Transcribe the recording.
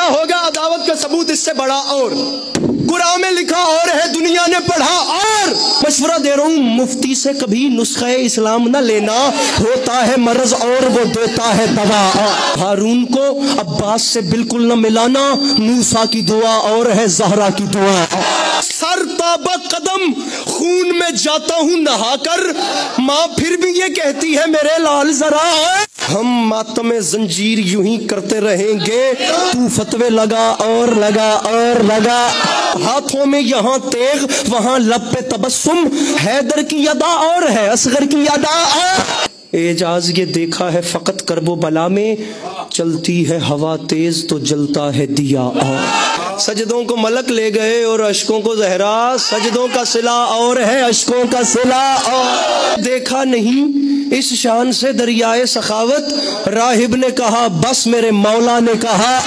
کیا ہوگا عداوت کا ثبوت اس سے بڑا؟ اور قرآن میں لکھا اور ہے، دنیا نے پڑھا اور۔ مشورہ دے رہا ہوں مفتی سے کبھی نسخہ اسلام نہ لینا، ہوتا ہے مرض اور وہ دیتا ہے دوا۔ ہارون کو عباس سے بالکل نہ ملانا، موسیٰ کی دعا اور ہے زہرا کی دعا۔ سر تابہ قدم خون میں جاتا ہوں نہا کر، ماں پھر بھی یہ کہتی ہے میرے لال ذرا۔ ہم ماتم زنجیر یوں ہی کرتے رہیں گے، تو فتوے لگا اور لگا اور لگا۔ ہاتھوں میں یہاں تیغ وہاں لب پہ تبسم، حیدر کی ادا اور ہے اصغر کی ادا۔ اعجاز یہ دیکھا ہے فقط کرب و بلا میں، چلتی ہے ہوا تیز تو جلتا ہے دیا۔ سجدوں کو ملک لے گئے اور اشکوں کو زہرا، سجدوں کا صلہ اور ہے اشکوں کا صلہ۔ دیکھا نہیں اس شان سے دریائے سخاوت، راہب نے کہا بس میرے مولا نے کہا۔